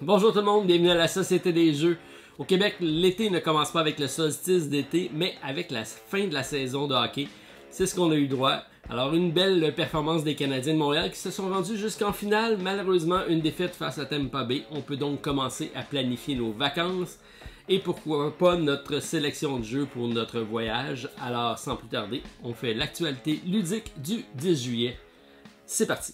Bonjour tout le monde, bienvenue à la Société des Jeux. Au Québec, l'été ne commence pas avec le solstice d'été, mais avec la fin de la saison de hockey. C'est ce qu'on a eu droit. Alors une belle performance des Canadiens de Montréal qui se sont rendus jusqu'en finale. Malheureusement, une défaite face à Tampa Bay. On peut donc commencer à planifier nos vacances. Et pourquoi pas notre sélection de jeux pour notre voyage. Alors sans plus tarder, on fait l'actualité ludique du 10 juillet. C'est parti!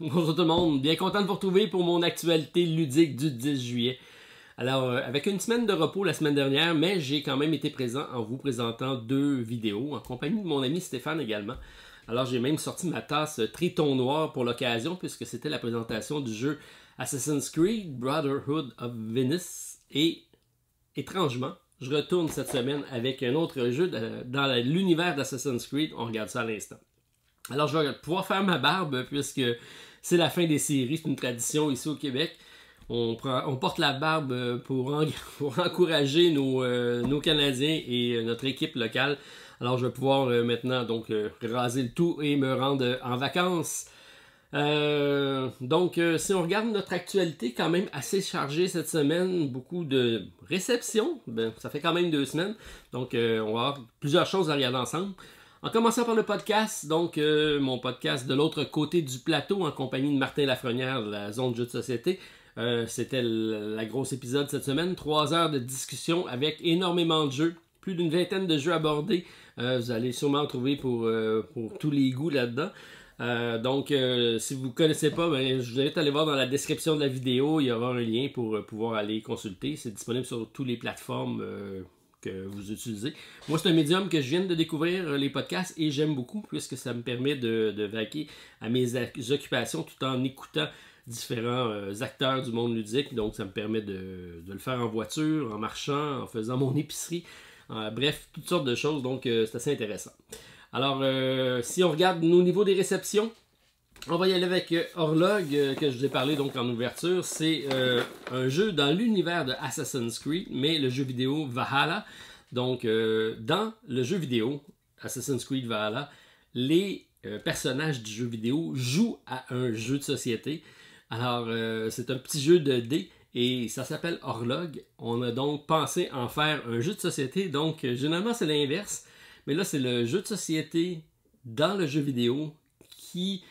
Bonjour tout le monde, bien content de vous retrouver pour mon actualité ludique du 10 juillet. Alors, avec une semaine de repos la semaine dernière, mais j'ai quand même été présent en vous présentant 2 vidéos, en compagnie de mon ami Stéphane également. Alors, j'ai même sorti ma tasse Triton Noir pour l'occasion, puisque c'était la présentation du jeu Assassin's Creed Brotherhood of Venice. Et, étrangement, je retourne cette semaine avec un autre jeu dans l'univers d'Assassin's Creed. On regarde ça à l'instant. Alors, je vais pouvoir faire ma barbe, puisque c'est la fin des séries, c'est une tradition ici au Québec. On porte la barbe pour encourager nos Canadiens et notre équipe locale. Alors, je vais pouvoir maintenant donc raser le tout et me rendre en vacances. Si on regarde notre actualité, quand même assez chargée cette semaine, beaucoup de réceptions. Ben, ça fait quand même 2 semaines. Donc, on va avoir plusieurs choses à regarder ensemble. En commençant par le podcast, donc mon podcast de l'autre côté du plateau en compagnie de Martin Lafrenière de la zone de jeux de société. C'était la grosse épisode cette semaine. 3 heures de discussion avec énormément de jeux. Plus d'une vingtaine de jeux abordés. Vous allez sûrement en trouver pour tous les goûts là-dedans. Si vous ne connaissez pas, ben, je vous invite à aller voir dans la description de la vidéo. Il y aura un lien pour pouvoir aller consulter. C'est disponible sur toutes les plateformes que vous utilisez. Moi, c'est un médium que je viens de découvrir, les podcasts, et j'aime beaucoup puisque ça me permet de vaquer à mes occupations tout en écoutant différents acteurs du monde ludique. Donc, ça me permet de le faire en voiture, en marchant, en faisant mon épicerie. Bref, toutes sortes de choses. Donc, c'est assez intéressant. Alors, si on regarde nos niveaux des réceptions, on va y aller avec Orlog, que je vous ai parlé donc en ouverture. C'est un jeu dans l'univers de Assassin's Creed, mais le jeu vidéo Valhalla. Donc, dans le jeu vidéo Assassin's Creed Valhalla, les personnages du jeu vidéo jouent à un jeu de société. Alors, c'est un petit jeu de dés et ça s'appelle Orlog. On a donc pensé en faire un jeu de société. Donc, généralement, c'est l'inverse. Mais là, c'est le jeu de société dans le jeu vidéo qui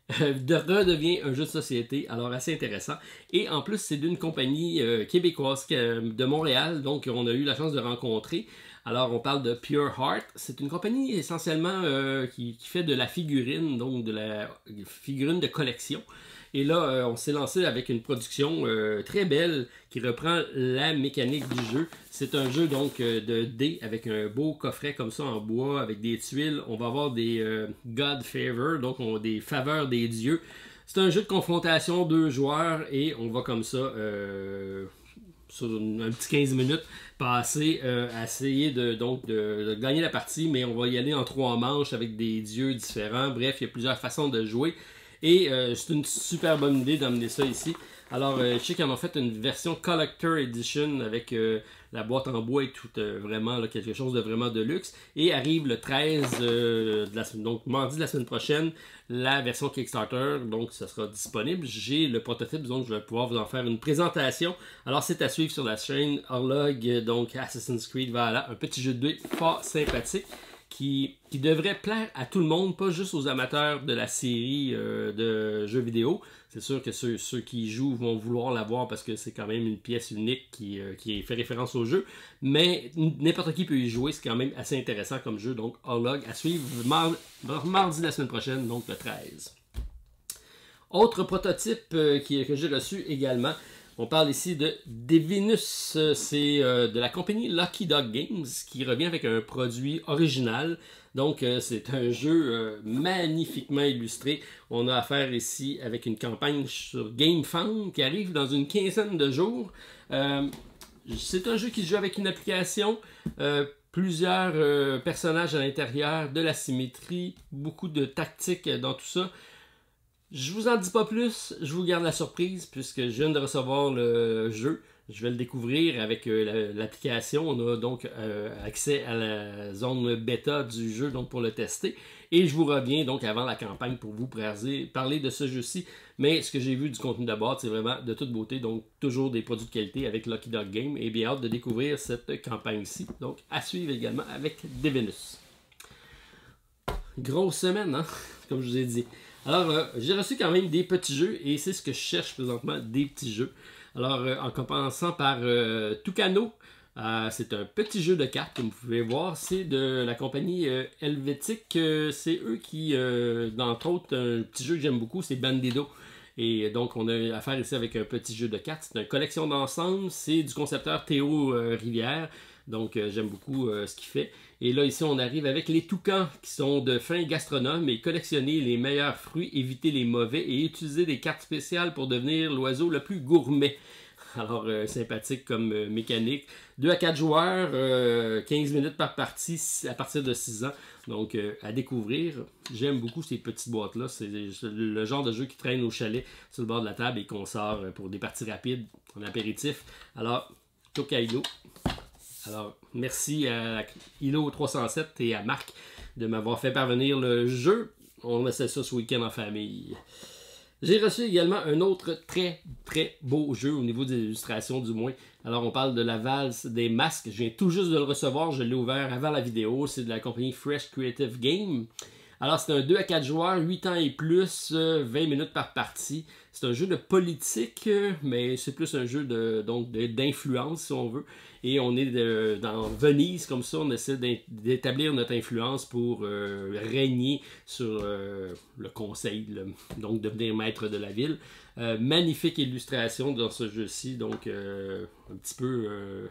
redevient un jeu de société, alors assez intéressant. Et en plus, c'est d'une compagnie québécoise de Montréal, donc on a eu la chance de rencontrer. Alors, on parle de Pure Heart. C'est une compagnie essentiellement qui fait de la figurine, donc de la figurine de collection. Et là, on s'est lancé avec une production très belle qui reprend la mécanique du jeu. C'est un jeu donc de dés avec un beau coffret comme ça en bois avec des tuiles. On va avoir des God Favor, donc on a des faveurs des dieux. C'est un jeu de confrontation 2 joueurs et on va comme ça sur un petit 15 minutes passer à essayer de gagner la partie, mais on va y aller en 3 manches avec des dieux différents. Bref, il y a plusieurs façons de jouer. Et c'est une super bonne idée d'amener ça ici. Alors, je sais qu'ils en ont fait une version Collector Edition avec la boîte en bois et tout, vraiment là, quelque chose de vraiment de luxe. Et arrive le 13, donc mardi de la semaine prochaine, la version Kickstarter. Donc, ça sera disponible. J'ai le prototype, donc je vais pouvoir vous en faire une présentation. Alors, c'est à suivre sur la chaîne Orlog, donc Assassin's Creed Valhalla. Un petit jeu de dés fort sympathique. Qui devrait plaire à tout le monde, pas juste aux amateurs de la série de jeux vidéo. C'est sûr que ceux qui y jouent vont vouloir l'avoir parce que c'est quand même une pièce unique qui fait référence au jeu. Mais n'importe qui peut y jouer, c'est quand même assez intéressant comme jeu. Donc, Orlog à suivre mardi de la semaine prochaine, donc le 13. Autre prototype que j'ai reçu également. On parle ici de Devinus, c'est de la compagnie Lucky Dog Games qui revient avec un produit original. Donc c'est un jeu magnifiquement illustré. On a affaire ici avec une campagne sur GameFound qui arrive dans une quinzaine de jours. C'est un jeu qui se joue avec une application, plusieurs personnages à l'intérieur, de la symétrie, beaucoup de tactique dans tout ça. Je vous en dis pas plus, je vous garde la surprise puisque je viens de recevoir le jeu. Je vais le découvrir avec l'application. On a donc accès à la zone bêta du jeu donc pour le tester. Et je vous reviens donc avant la campagne pour vous parler de ce jeu-ci. Mais ce que j'ai vu du contenu de la boîte, c'est vraiment de toute beauté. Donc toujours des produits de qualité avec Lucky Dog Game. Et bien hâte de découvrir cette campagne-ci. Donc à suivre également avec Devenus. Grosse semaine, hein? Comme je vous ai dit. Alors, j'ai reçu quand même des petits jeux et c'est ce que je cherche présentement, des petits jeux. Alors, en commençant par Tucano, c'est un petit jeu de cartes, comme vous pouvez voir. C'est de la compagnie Helvétique. C'est eux qui, d'entre autres, un petit jeu que j'aime beaucoup, c'est Bandido. Et donc, on a affaire ici avec un petit jeu de cartes. C'est une collection d'ensemble. C'est du concepteur Théo Rivière. Donc, j'aime beaucoup ce qu'il fait. Et là, ici, on arrive avec les toucans, qui sont de fins gastronomes, et collectionner les meilleurs fruits, éviter les mauvais, et utiliser des cartes spéciales pour devenir l'oiseau le plus gourmet. Alors, sympathique comme mécanique. 2 à 4 joueurs, 15 minutes par partie, à partir de 6 ans. Donc, à découvrir. J'aime beaucoup ces petites boîtes-là. C'est le genre de jeu qui traîne au chalet, sur le bord de la table, et qu'on sort pour des parties rapides, en apéritif. Alors, Tokaido. Alors, merci à Hilo307 et à Marc de m'avoir fait parvenir le jeu. On essaie ça ce week-end en famille. J'ai reçu également un autre très beau jeu au niveau des illustrations du moins. Alors, on parle de la valse des masques. Je viens tout juste de le recevoir. Je l'ai ouvert avant la vidéo. C'est de la compagnie Fresh Creative Game. Alors, c'est un 2 à 4 joueurs, 8 ans et plus, 20 minutes par partie. C'est un jeu de politique, mais c'est plus un jeu d'influence, si on veut. Et on est dans Venise, comme ça, on essaie d'établir notre influence pour régner sur le conseil, donc devenir maître de la ville. Magnifique illustration dans ce jeu-ci, donc un petit peu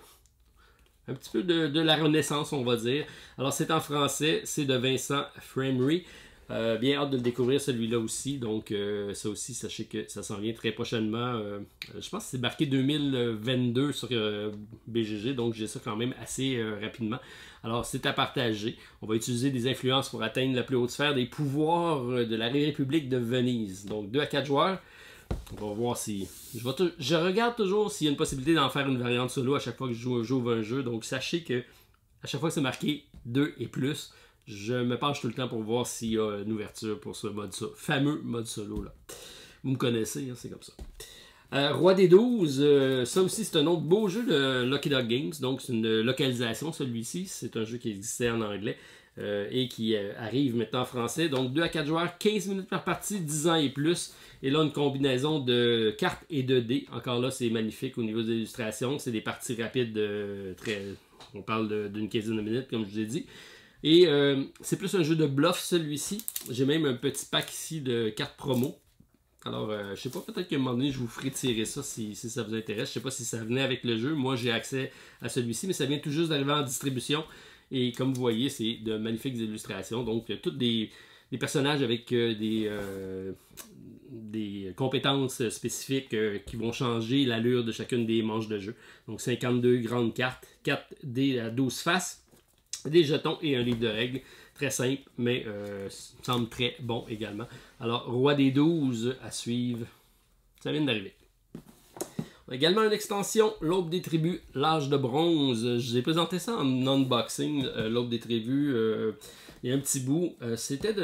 de la Renaissance, on va dire. Alors, c'est en français, c'est de Vincent Framery. Bien hâte de le découvrir, celui-là aussi. Donc, ça aussi, sachez que ça s'en vient très prochainement. Je pense que c'est marqué 2022 sur BGG, donc j'ai ça quand même assez rapidement. Alors, c'est à partager. On va utiliser des influences pour atteindre la plus haute sphère des pouvoirs de la République de Venise. Donc, 2 à 4 joueurs. On va voir si... Je regarde toujours s'il y a une possibilité d'en faire une variante solo à chaque fois que j'ouvre un jeu. Donc, sachez que à chaque fois que c'est marqué 2 et plus, je me penche tout le temps pour voir s'il y a une ouverture pour ce fameux mode solo là. Vous me connaissez, hein, c'est comme ça. Roi des 12, ça aussi c'est un autre beau jeu de Lucky Dog Games, donc c'est une localisation celui-ci, c'est un jeu qui existait en anglais et qui arrive maintenant en français, donc 2 à 4 joueurs, 15 minutes par partie, 10 ans et plus, et là une combinaison de cartes et de dés, encore là c'est magnifique au niveau des illustrations, c'est des parties rapides, on parle d'une quinzaine de minutes comme je vous ai dit. Et c'est plus un jeu de bluff celui-ci. J'ai même un petit pack ici de cartes promo. Alors, je sais pas, peut-être qu'à un moment donné, je vous ferai tirer ça si ça vous intéresse. Je sais pas si ça venait avec le jeu. Moi, j'ai accès à celui-ci, mais ça vient tout juste d'arriver en distribution. Et comme vous voyez, c'est de magnifiques illustrations. Donc, toutes des personnages avec des compétences spécifiques qui vont changer l'allure de chacune des manches de jeu. Donc, 52 grandes cartes, 4 dés à 12 faces. Des jetons et un livre de règles. Très simple, mais semble très bon également. Alors, Roi des 12 à suivre. Ça vient d'arriver. On a également une extension, l'Aube des Tribus, l'Âge de Bronze. Je vous ai présenté ça en unboxing, l'Aube des Tribus. Il y a un petit bout. C'était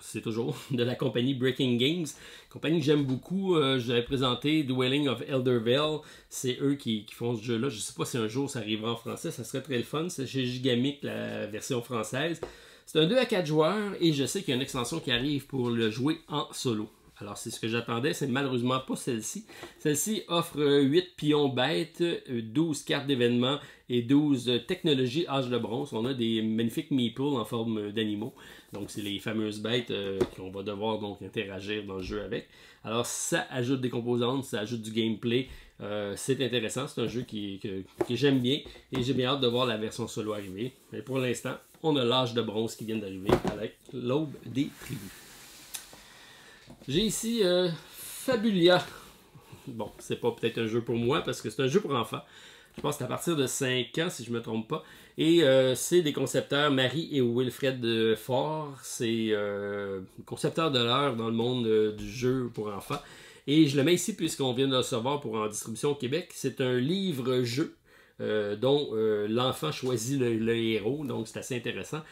c'est toujours de la compagnie Breaking Games. Compagnie que j'aime beaucoup. Je l'avais présenté, Dwelling of Eldervale. C'est eux qui font ce jeu-là. Je ne sais pas si un jour ça arrivera en français. Ça serait très le fun. C'est chez Gigamic, la version française. C'est un 2 à 4 joueurs et je sais qu'il y a une extension qui arrive pour le jouer en solo. Alors, c'est ce que j'attendais, c'est malheureusement pas celle-ci. Celle-ci offre 8 pions bêtes, 12 cartes d'événements et 12 technologies âge de bronze. On a des magnifiques meeples en forme d'animaux. Donc, c'est les fameuses bêtes qu'on va devoir donc interagir dans le jeu avec. Alors, ça ajoute des composantes, ça ajoute du gameplay. C'est intéressant, c'est un jeu que j'aime bien et j'ai bien hâte de voir la version solo arriver. Mais pour l'instant, on a l'âge de bronze qui vient d'arriver avec l'Aube des Tribus. J'ai ici Fabulia. Bon, c'est pas peut-être un jeu pour moi parce que c'est un jeu pour enfants. Je pense que c'est à partir de 5 ans, si je ne me trompe pas. Et c'est des concepteurs Marie et Wilfred Faure. C'est concepteurs de l'heure dans le monde du jeu pour enfants. Et je le mets ici puisqu'on vient de le recevoir pour en distribution au Québec. C'est un livre-jeu dont l'enfant choisit le héros. Donc c'est assez intéressant.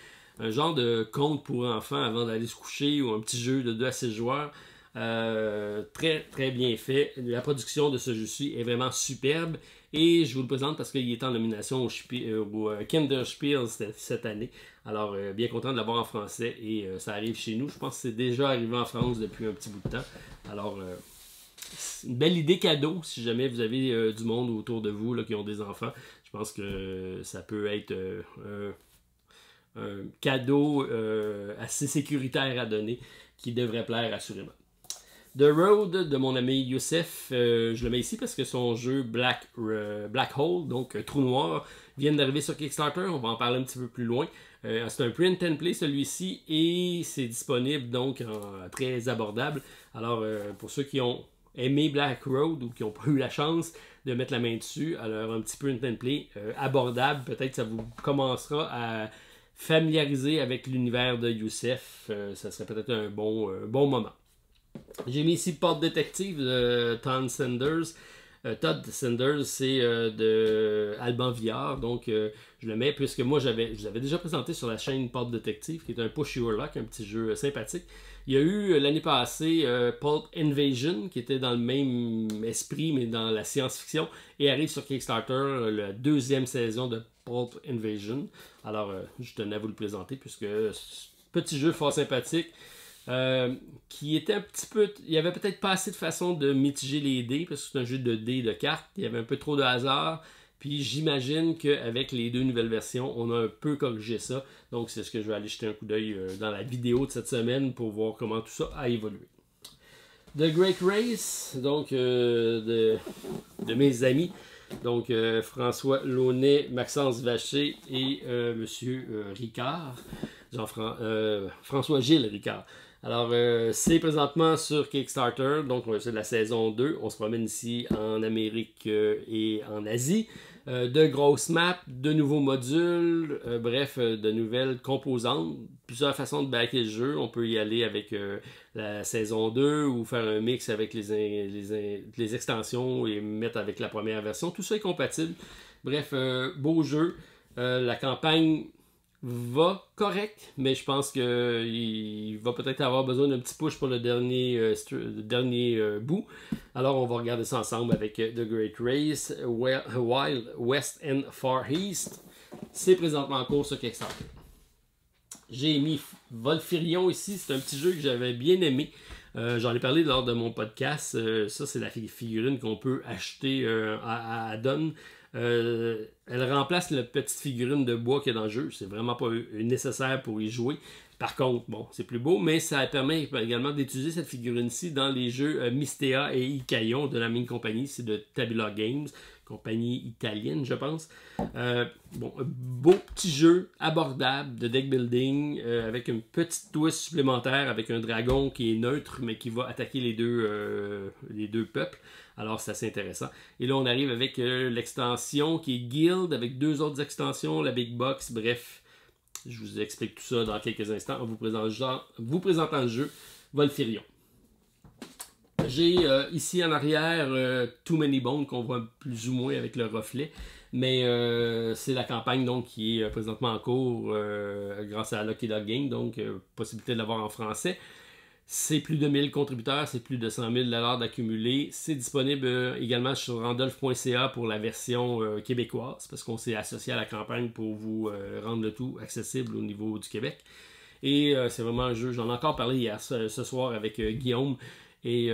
Un genre de conte pour enfants avant d'aller se coucher ou un petit jeu de 2 à 6 joueurs. Très très bien fait. La production de ce jeu-ci est vraiment superbe et je vous le présente parce qu'il est en nomination au Kinderspiel cette année. Alors bien content de l'avoir en français et ça arrive chez nous. Je pense que c'est déjà arrivé en France depuis un petit bout de temps. Alors c'est une belle idée cadeau si jamais vous avez du monde autour de vous là, qui ont des enfants. Je pense que ça peut être un cadeau assez sécuritaire à donner qui devrait plaire assurément. The Road de mon ami Youssef, je le mets ici parce que son jeu Black Hole, donc Trou Noir, vient d'arriver sur Kickstarter. On va en parler un petit peu plus loin. C'est un print and play celui-ci et c'est disponible donc très abordable. Alors pour ceux qui ont aimé Black Road ou qui n'ont pas eu la chance de mettre la main dessus, alors un petit print and play abordable, peut-être que ça vous commencera à familiariser avec l'univers de Youssef. Ça serait peut-être un bon moment. J'ai mis ici Porte Détective de Todd Sanders. Todd Sanders, c'est de Alban Villard. Donc, je le mets puisque moi, je vous avais déjà présenté sur la chaîne Porte Détective, qui est un push your luck, un petit jeu sympathique. Il y a eu l'année passée Pulp Invasion, qui était dans le même esprit, mais dans la science-fiction, et arrive sur Kickstarter la 2e saison de Pulp Invasion. Alors, je tenais à vous le présenter puisque petit jeu fort sympathique. Qui était un petit peu... Il y avait peut-être pas assez de façon de mitiger les dés, parce que c'est un jeu de dés de cartes. Il y avait un peu trop de hasard. Puis j'imagine qu'avec les 2 nouvelles versions, on a un peu corrigé ça. Donc c'est ce que je vais aller jeter un coup d'œil dans la vidéo de cette semaine pour voir comment tout ça a évolué. The Great Race, donc de mes amis. Donc François Launay, Maxence Vacher et Monsieur Ricard. François Gilles Ricard. Alors, c'est présentement sur Kickstarter, donc c'est de la saison 2. On se promène ici en Amérique et en Asie. De grosses maps, de nouveaux modules, bref, de nouvelles composantes. Plusieurs façons de backer le jeu. On peut y aller avec la saison 2 ou faire un mix avec les extensions et mettre avec la première version. Tout ça est compatible. Bref, beau jeu. La campagne va correct, mais je pense qu'il va peut-être avoir besoin d'un petit push pour le dernier bout. Alors on va regarder ça ensemble avec The Great Race, Wild West and Far East. C'est présentement en cours sur Kickstarter. J'ai mis Volfirion ici, c'est un petit jeu que j'avais bien aimé. J'en ai parlé lors de mon podcast. Ça, c'est la figurine qu'on peut acheter à Addon. Elle remplace la petite figurine de bois qu'il y a dans le jeu. C'est vraiment pas nécessaire pour y jouer. Par contre, bon, c'est plus beau, mais ça permet également d'utiliser cette figurine-ci dans les jeux Mystea et Icaion de la même compagnie. C'est de Tabula Games, compagnie italienne, je pense. Bon, beau petit jeu abordable de deck building avec une petite twist supplémentaire avec un dragon qui est neutre mais qui va attaquer les deux peuples. Alors c'est assez intéressant. Et là on arrive avec l'extension qui est Guild avec 2 autres extensions, la Big Box, bref. Je vous explique tout ça dans quelques instants en vous présentant le jeu Volfirion. J'ai ici en arrière Too Many Bones qu'on voit plus ou moins avec le reflet. Mais c'est la campagne donc, qui est présentement en cours grâce à Lucky Dog Game. Donc possibilité de l'avoir en français. C'est plus de 1000 contributeurs, c'est plus de 100 000 $ d'accumulé. C'est disponible également sur randolph.ca pour la version québécoise, parce qu'on s'est associé à la campagne pour vous rendre le tout accessible au niveau du Québec. Et c'est vraiment un jeu, j'en ai encore parlé hier ce soir avec Guillaume, et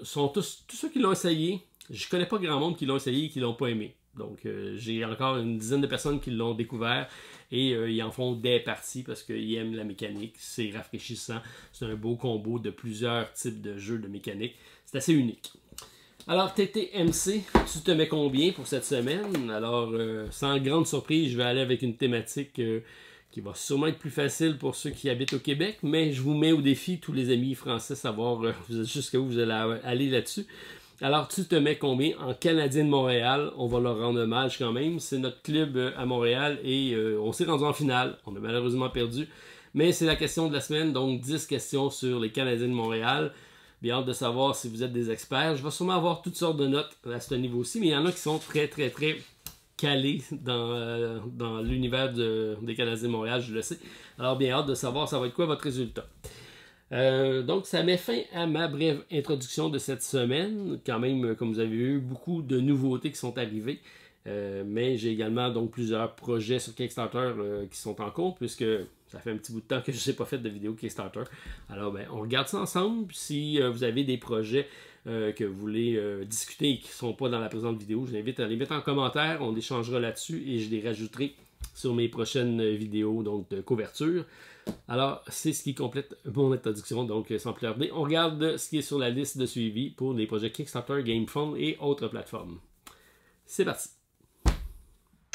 sont tous ceux qui l'ont essayé. Je connais pas grand monde qui l'ont essayé et qui l'ont pas aimé. Donc j'ai encore une dizaine de personnes qui l'ont découvert. Et ils en font des parties parce qu'ils aiment la mécanique. C'est rafraîchissant. C'est un beau combo de plusieurs types de jeux de mécanique. C'est assez unique. Alors, TTMC, tu te mets combien pour cette semaine? Alors, sans grande surprise, je vais aller avec une thématique qui va sûrement être plus facile pour ceux qui habitent au Québec. Mais je vous mets au défi, tous les amis français, savoir jusqu'à où vous allez aller là-dessus. Alors, tu te mets combien en Canadien de Montréal? On va leur rendre hommage quand même. C'est notre club à Montréal et on s'est rendu en finale. On a malheureusement perdu. Mais c'est la question de la semaine, donc 10 questions sur les Canadiens de Montréal. Bien hâte de savoir si vous êtes des experts. Je vais sûrement avoir toutes sortes de notes à ce niveau-ci, mais il y en a qui sont très calés dans l'univers des Canadiens de Montréal, je le sais. Alors, bien hâte de savoir ça va être quoi votre résultat. Donc, ça met fin à ma brève introduction de cette semaine. Quand même, comme vous avez vu, beaucoup de nouveautés qui sont arrivées. Mais j'ai également donc plusieurs projets sur Kickstarter qui sont en cours, puisque ça fait un petit bout de temps que je n'ai pas fait de vidéo Kickstarter. Alors, on regarde ça ensemble. Si vous avez des projets que vous voulez discuter et qui ne sont pas dans la présente vidéo, je vous invite à les mettre en commentaire. On échangera là-dessus et je les rajouterai sur mes prochaines vidéos donc de couverture. Alors, c'est ce qui complète mon introduction. Donc, sans plus tarder, on regarde ce qui est sur la liste de suivi pour les projets Kickstarter, GameFund et autres plateformes. C'est parti!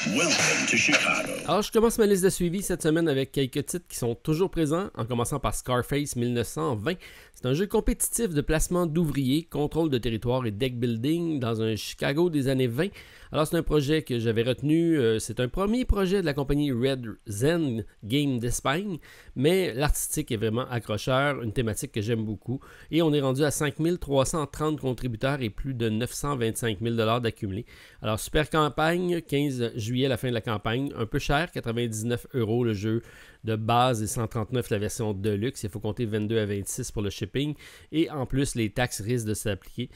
Welcome to Chicago. Alors, je commence ma liste de suivi cette semaine avec quelques titres qui sont toujours présents, en commençant par Scarface 1920. C'est un jeu compétitif de placement d'ouvriers, contrôle de territoire et deck building dans un Chicago des années 20. Alors, c'est un projet que j'avais retenu. C'est un premier projet de la compagnie Red Zen Game d'Espagne, mais l'artistique est vraiment accrocheur, une thématique que j'aime beaucoup. Et on est rendu à 5330 contributeurs et plus de 925 000 $ d'accumulés. Alors, super campagne, 15 juillet, la fin de la campagne. Un peu cher, 99 € le jeu de base et 139 la version Deluxe. Il faut compter 22 à 26 pour le shipping. Et en plus, les taxes risquent de s'appliquer.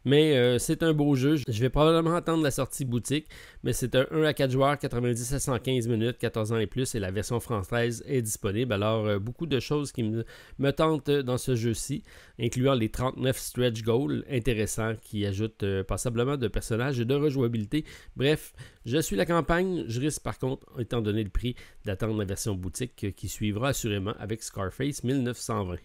Mais c'est un beau jeu. Je vais probablement attendre la sortie boutique, mais c'est un 1 à 4 joueurs, 90 à 115 minutes, 14 ans et plus, et la version française est disponible. Alors, beaucoup de choses qui me tentent dans ce jeu-ci, incluant les 39 stretch goals intéressants qui ajoutent passablement de personnages et de rejouabilité. Bref, je suis la campagne. Je risque par contre, étant donné le prix, d'attendre la version boutique qui suivra assurément avec Scarface 1920.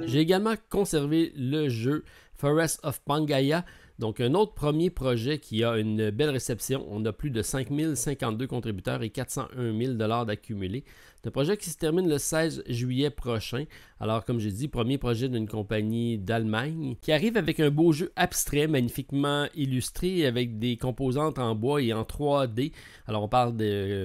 J'ai également conservé le jeu Forest of Pangaea, donc un autre premier projet qui a une belle réception. On a plus de 5052 contributeurs et 401 000 $ d'accumulés. C'est un projet qui se termine le 16 juillet prochain. Alors, comme j'ai dit, premier projet d'une compagnie d'Allemagne qui arrive avec un beau jeu abstrait, magnifiquement illustré avec des composantes en bois et en 3D. Alors, on parle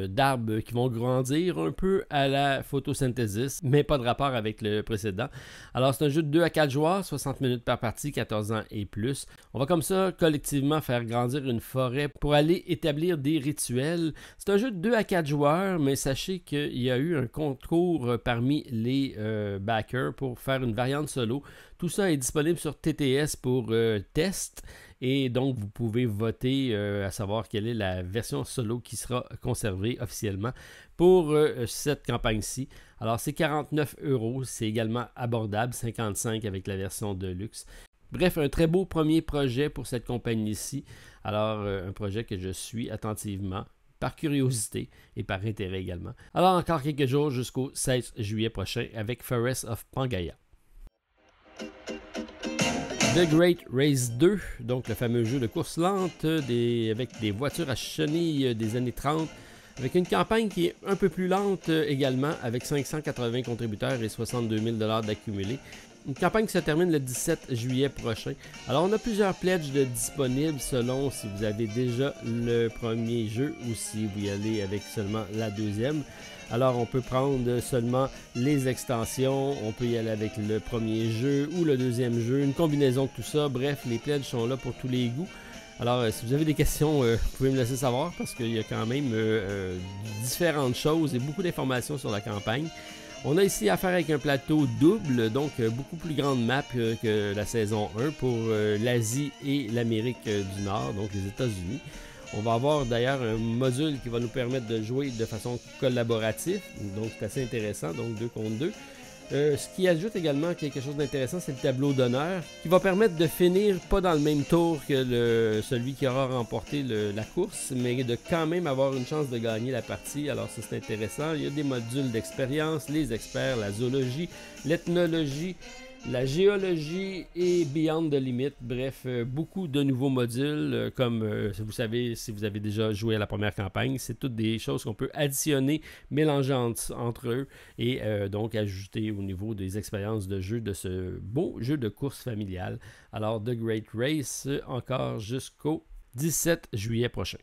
d'arbres qui vont grandir un peu à la photosynthèse, mais pas de rapport avec le précédent. Alors, c'est un jeu de 2 à 4 joueurs, 60 minutes par partie, 14 ans et plus. On va comme ça collectivement faire grandir une forêt pour aller établir des rituels. C'est un jeu de 2 à 4 joueurs, mais sachez qu'il y a eu un concours parmi les backers pour faire une variante solo. Tout ça est disponible sur TTS pour test et donc vous pouvez voter à savoir quelle est la version solo qui sera conservée officiellement pour cette campagne-ci. Alors c'est 49 €, c'est également abordable, 55 avec la version de luxe. Bref, un très beau premier projet pour cette compagnie-ci. Alors un projet que je suis attentivement, par curiosité et par intérêt également. Alors encore quelques jours jusqu'au 16 juillet prochain avec Forest of Pangaea. The Great Race 2, donc le fameux jeu de course lente avec des voitures à chenilles des années 30, avec une campagne qui est un peu plus lente également, avec 580 contributeurs et 62 000 $ d'accumulés. Une campagne qui se termine le 17 juillet prochain. Alors, on a plusieurs pledges disponibles selon si vous avez déjà le premier jeu ou si vous y allez avec seulement la deuxième. Alors, on peut prendre seulement les extensions, on peut y aller avec le premier jeu ou le deuxième jeu, une combinaison de tout ça. Bref, les pledges sont là pour tous les goûts. Alors, si vous avez des questions, vous pouvez me laisser savoir parce qu'il y a quand même différentes choses et beaucoup d'informations sur la campagne. On a ici affaire avec un plateau double, donc beaucoup plus grande map que la saison 1 pour l'Asie et l'Amérique du Nord, donc les États-Unis. On va avoir d'ailleurs un module qui va nous permettre de jouer de façon collaborative, donc c'est assez intéressant, donc 2 contre 2. Ce qui ajoute également quelque chose d'intéressant, c'est le tableau d'honneur qui va permettre de finir pas dans le même tour que celui qui aura remporté la course, mais de quand même avoir une chance de gagner la partie. Alors ça c'est intéressant. Il y a des modules d'expérience, les experts, la zoologie, l'ethnologie, la géologie et Beyond the Limit. Bref, beaucoup de nouveaux modules, comme vous savez, si vous avez déjà joué à la première campagne, c'est toutes des choses qu'on peut additionner, mélanger entre eux et donc ajouter au niveau des expériences de jeu de ce beau jeu de course familiale. Alors, The Great Race, encore jusqu'au 17 juillet prochain.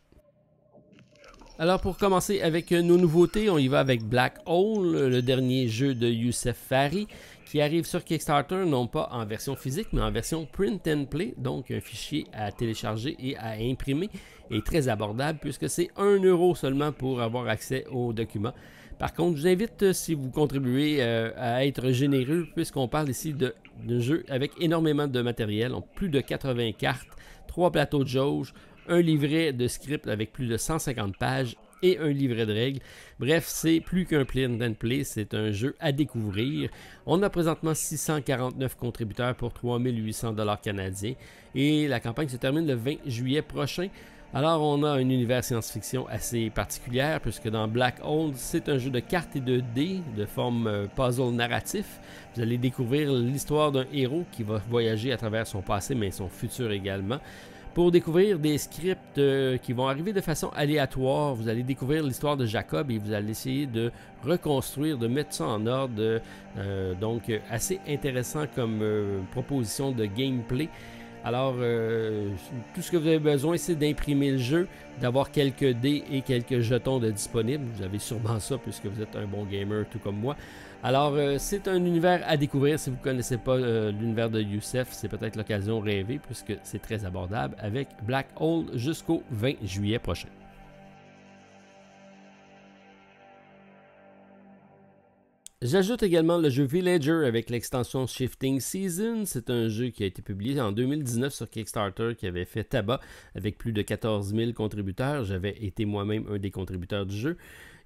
Alors pour commencer avec nos nouveautés, on y va avec Black Hole, le dernier jeu de Youssef Fari, qui arrive sur Kickstarter, non pas en version physique, mais en version print and play, donc un fichier à télécharger et à imprimer, et très abordable puisque c'est 1€ seulement pour avoir accès aux documents. Par contre, je vous invite, si vous contribuez, à être généreux, puisqu'on parle ici de jeu avec énormément de matériel, plus de 80 cartes, 3 plateaux de jauge, un livret de script avec plus de 150 pages et un livret de règles. Bref, c'est plus qu'un print and play, c'est un jeu à découvrir. On a présentement 649 contributeurs pour 3800 $ canadiens et la campagne se termine le 20 juillet prochain. Alors, on a un univers science-fiction assez particulier puisque dans Black Hole, c'est un jeu de cartes et de dés de forme puzzle narratif. Vous allez découvrir l'histoire d'un héros qui va voyager à travers son passé mais son futur également. Pour découvrir des scripts qui vont arriver de façon aléatoire, vous allez découvrir l'histoire de Jacob et vous allez essayer de reconstruire, de mettre ça en ordre. Donc, assez intéressant comme proposition de gameplay. Alors, tout ce que vous avez besoin, c'est d'imprimer le jeu, d'avoir quelques dés et quelques jetons de disponibles. Vous avez sûrement ça puisque vous êtes un bon gamer tout comme moi. Alors, c'est un univers à découvrir. Si vous ne connaissez pas l'univers de Youssef, c'est peut-être l'occasion de rêver puisque c'est très abordable avec Black Hole jusqu'au 20 juillet prochain. J'ajoute également le jeu Villager avec l'extension Shifting Season. C'est un jeu qui a été publié en 2019 sur Kickstarter qui avait fait tabac avec plus de 14 000 contributeurs. J'avais été moi-même un des contributeurs du jeu.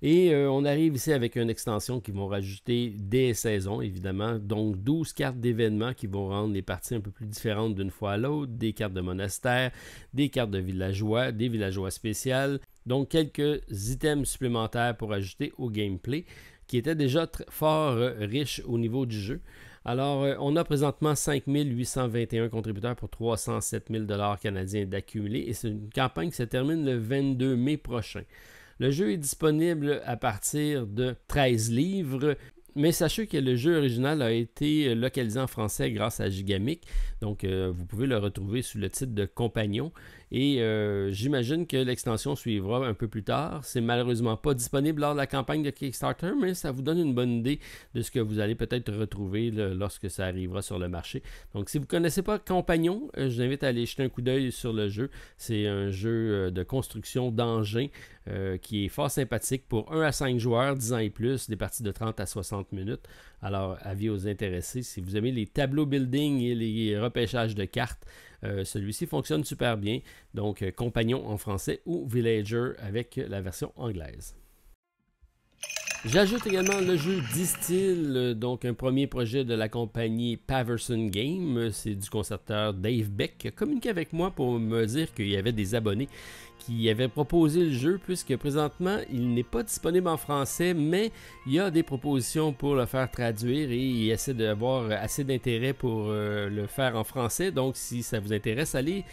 Et on arrive ici avec une extension qui vont rajouter des saisons, évidemment. Donc 12 cartes d'événements qui vont rendre les parties un peu plus différentes d'une fois à l'autre. Des cartes de monastère, des cartes de villageois, des villageois spéciales. Donc quelques items supplémentaires pour ajouter au gameplay, qui était déjà fort riche au niveau du jeu. Alors, on a présentement 5 821 contributeurs pour 307 000 $ canadiens d'accumulés et c'est une campagne qui se termine le 22 mai prochain. Le jeu est disponible à partir de 13 livres, mais sachez que le jeu original a été localisé en français grâce à Gigamic, donc vous pouvez le retrouver sous le titre de Compagnon. Et j'imagine que l'extension suivra un peu plus tard. C'est malheureusement pas disponible lors de la campagne de Kickstarter, mais ça vous donne une bonne idée de ce que vous allez peut-être retrouver lorsque ça arrivera sur le marché. Donc si vous ne connaissez pas Compagnon, je vous invite à aller jeter un coup d'œil sur le jeu. C'est un jeu de construction d'engins qui est fort sympathique pour 1 à 5 joueurs, 10 ans et plus, des parties de 30 à 60 minutes. Alors, avis aux intéressés, si vous aimez les tableaux building et les repêchages de cartes, celui-ci fonctionne super bien. Donc, Compagnon en français ou Villager avec la version anglaise. J'ajoute également le jeu Distill, donc un premier projet de la compagnie Paverson Game. C'est du concepteur Dave Beck qui a communiqué avec moi pour me dire qu'il y avait des abonnés qui avaient proposé le jeu, puisque présentement il n'est pas disponible en français, mais il y a des propositions pour le faire traduire et il essaie d'avoir assez d'intérêt pour le faire en français. Donc si ça vous intéresse, allez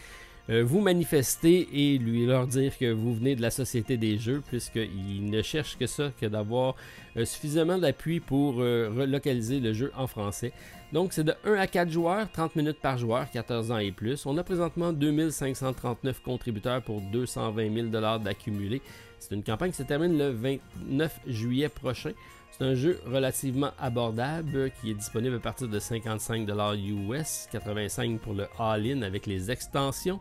vous manifester et leur dire que vous venez de la Société des Jeux, puisqu'ils ne cherchent que ça, que d'avoir suffisamment d'appui pour relocaliser le jeu en français. Donc c'est de 1 à 4 joueurs, 30 minutes par joueur, 14 ans et plus. On a présentement 2539 contributeurs pour 220 000 $ d'accumulés. C'est une campagne qui se termine le 29 juillet prochain. C'est un jeu relativement abordable qui est disponible à partir de 55 $ US, 85 pour le all-in avec les extensions.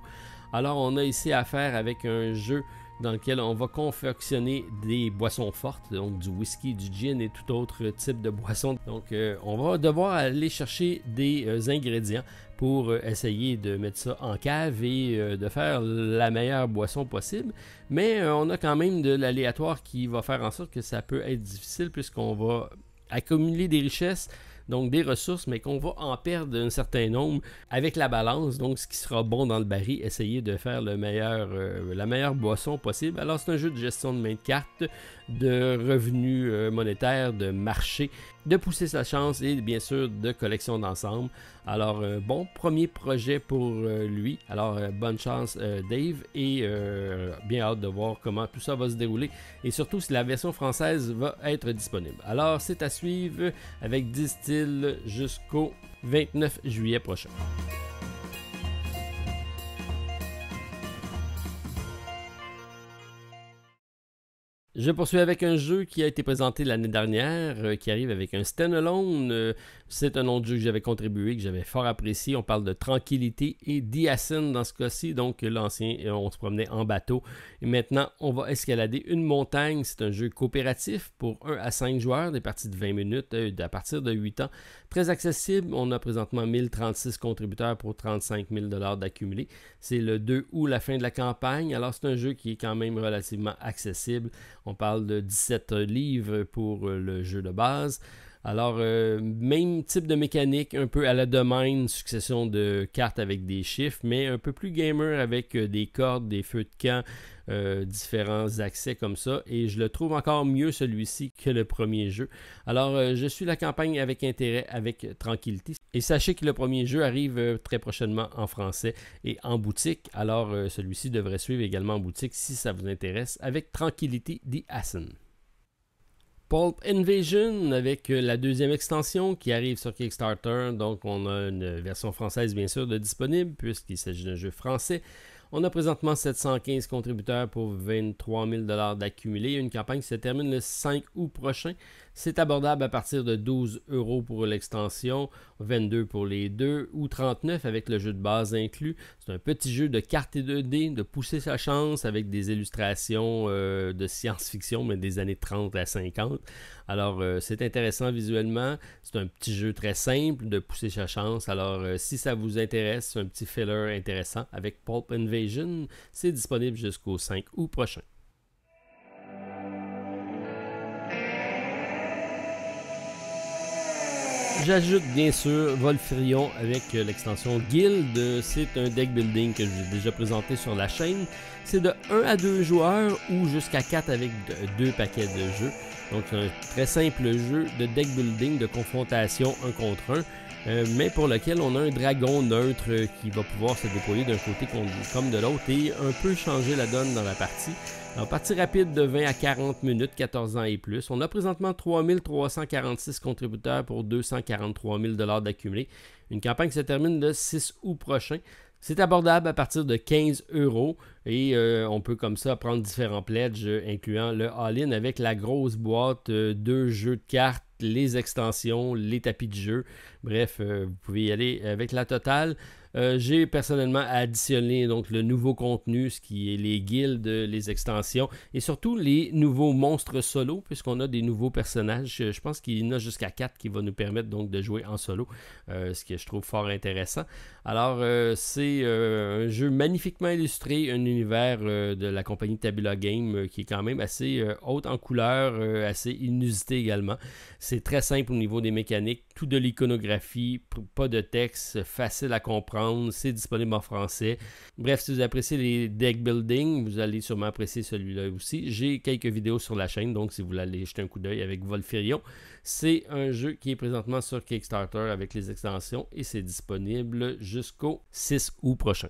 Alors on a ici affaire avec un jeu dans lequel on va confectionner des boissons fortes, donc du whisky, du gin et tout autre type de boisson. Donc on va devoir aller chercher des ingrédients pour essayer de mettre ça en cave et de faire la meilleure boisson possible. Mais on a quand même de l'aléatoire qui va faire en sorte que ça peut être difficile puisqu'on va accumuler des richesses donc des ressources, mais qu'on va en perdre un certain nombre avec la balance. Donc, ce qui sera bon dans le baril, essayer de faire la meilleure boisson possible. Alors, c'est un jeu de gestion de main de cartes, de revenus monétaires, de marché, de pousser sa chance et bien sûr de collection d'ensemble. Alors, bon premier projet pour lui. Alors, bonne chance Dave et bien hâte de voir comment tout ça va se dérouler et surtout si la version française va être disponible. Alors, c'est à suivre avec 10 styles jusqu'au 29 juillet prochain. Je poursuis avec un jeu qui a été présenté l'année dernière, qui arrive avec un standalone. C'est un autre jeu que j'avais contribué, que j'avais fort apprécié. On parle de Tranquility et The Ascent dans ce cas-ci. Donc l'ancien, on se promenait en bateau. Et maintenant, on va escalader une montagne. C'est un jeu coopératif pour 1 à 5 joueurs, des parties de 20 minutes à partir de 8 ans. Très accessible. On a présentement 1036 contributeurs pour 35 000 $ d'accumulé. C'est le 2 août, la fin de la campagne. Alors c'est un jeu qui est quand même relativement accessible. On parle de 17 livres pour le jeu de base. Alors, même type de mécanique, un peu à la domaine, succession de cartes avec des chiffres, mais un peu plus gamer avec des cordes, des feux de camp, différents accès comme ça. Et je le trouve encore mieux celui-ci que le premier jeu. Alors, je suis la campagne avec intérêt, avec Tranquility. Et sachez que le premier jeu arrive très prochainement en français et en boutique. Alors, celui-ci devrait suivre également en boutique si ça vous intéresse avec Tranquility The Ascent. Pulp Invasion avec la deuxième extension qui arrive sur Kickstarter. Donc, on a une version française, bien sûr, de disponible puisqu'il s'agit d'un jeu français. On a présentement 715 contributeurs pour 23 000 $ d'accumulé. Une campagne qui se termine le 5 août prochain. C'est abordable à partir de 12 € pour l'extension, 22 pour les deux ou 39 avec le jeu de base inclus. C'est un petit jeu de cartes et de dés, de pousser sa chance avec des illustrations de science-fiction, mais des années 30 à 50. Alors, c'est intéressant visuellement. C'est un petit jeu très simple de pousser sa chance. Alors, si ça vous intéresse, c'est un petit filler intéressant avec Pulp Invasion. C'est disponible jusqu'au 5 août prochain. J'ajoute bien sûr Volfirion avec l'extension Guild. C'est un deck building que j'ai déjà présenté sur la chaîne. C'est de 1 à 2 joueurs ou jusqu'à 4 avec 2 paquets de jeux. Donc c'est un très simple jeu de deck building, de confrontation 1 contre 1. Mais pour lequel on a un dragon neutre qui va pouvoir se déployer d'un côté comme de l'autre et un peu changer la donne dans la partie. Alors, partie rapide de 20 à 40 minutes, 14 ans et plus. On a présentement 3346 contributeurs pour 243 000 $ d'accumulé. Une campagne qui se termine le 6 août prochain. C'est abordable à partir de 15 € et on peut comme ça prendre différents pledges incluant le all-in avec la grosse boîte, 2 jeux de cartes, les extensions, les tapis de jeu. Bref, vous pouvez y aller avec la totale. J'ai personnellement additionné donc le nouveau contenu, ce qui est les guildes, les extensions et surtout les nouveaux monstres solo puisqu'on a des nouveaux personnages. Je pense qu'il y en a jusqu'à 4 qui vont nous permettre donc de jouer en solo, ce que je trouve fort intéressant. Alors c'est un jeu magnifiquement illustré, un univers de la compagnie Tabula Game qui est quand même assez haute en couleurs, assez inusité également. C'est très simple au niveau des mécaniques, tout de l'iconographie, pas de texte, facile à comprendre. C'est disponible en français. Bref, si vous appréciez les deck building, vous allez sûrement apprécier celui-là aussi. J'ai quelques vidéos sur la chaîne, donc si vous voulez aller jeter un coup d'œil avec Volfirion, c'est un jeu qui est présentement sur Kickstarter avec les extensions et c'est disponible jusqu'au 6 août prochain.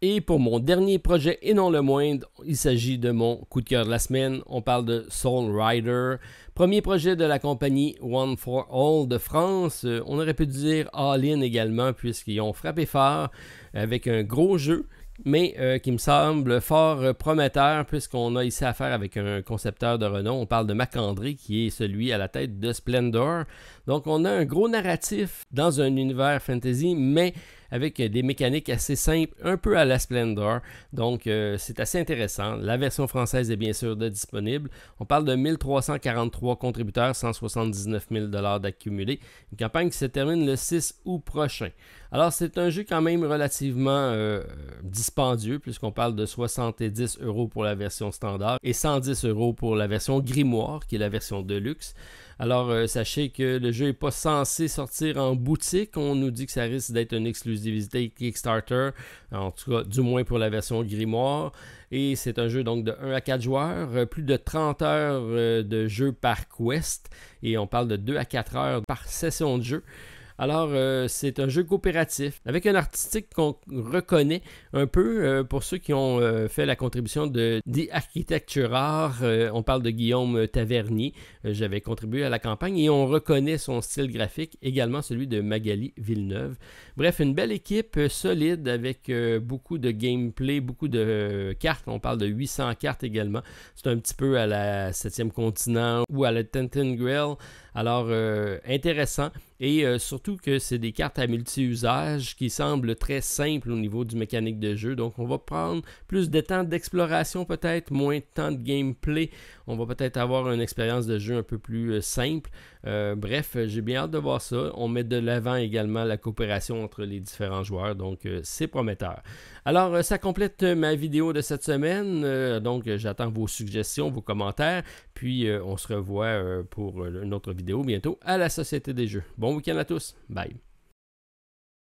Et pour mon dernier projet et non le moindre, il s'agit de mon coup de cœur de la semaine. On parle de Soul Rider. Premier projet de la compagnie One for All de France. On aurait pu dire All-in également puisqu'ils ont frappé fort avec un gros jeu. Mais qui me semble fort prometteur puisqu'on a ici affaire avec un concepteur de renom. On parle de Marc-André qui est celui à la tête de Splendor. Donc on a un gros narratif dans un univers fantasy mais avec des mécaniques assez simples, un peu à la Splendor. Donc c'est assez intéressant. La version française est bien sûr disponible. On parle de 1343 contributeurs, 179 000 $ d'accumulé. Une campagne qui se termine le 6 août prochain. Alors, c'est un jeu quand même relativement dispendieux, puisqu'on parle de 70 € pour la version standard et 110 € pour la version Grimoire, qui est la version Deluxe. Alors, sachez que le jeu n'est pas censé sortir en boutique. On nous dit que ça risque d'être une exclusivité Kickstarter, en tout cas, du moins pour la version Grimoire. Et c'est un jeu donc de 1 à 4 joueurs, plus de 30 heures de jeu par quest. Et on parle de 2 à 4 heures par session de jeu. Alors, c'est un jeu coopératif avec un artistique qu'on reconnaît un peu pour ceux qui ont fait la contribution de The Architectural. On parle de Guillaume Tavernier. J'avais contribué à la campagne et on reconnaît son style graphique, également celui de Magali Villeneuve. Bref, une belle équipe solide avec beaucoup de gameplay, beaucoup de cartes. On parle de 800 cartes également. C'est un petit peu à la 7e continent ou à la Tenton Grail. Alors, intéressant. Et surtout que c'est des cartes à multi-usage qui semblent très simples au niveau du mécanique de jeu. Donc, on va prendre plus de temps d'exploration peut-être, moins de temps de gameplay. On va peut-être avoir une expérience de jeu un peu plus simple. Bref, j'ai bien hâte de voir ça. On met de l'avant également la coopération entre les différents joueurs. Donc, c'est prometteur. Alors, ça complète ma vidéo de cette semaine. Donc, j'attends vos suggestions, vos commentaires. Puis, on se revoit pour une autre vidéo bientôt à la Société des Jeux. Bon week-end à tous. Bye.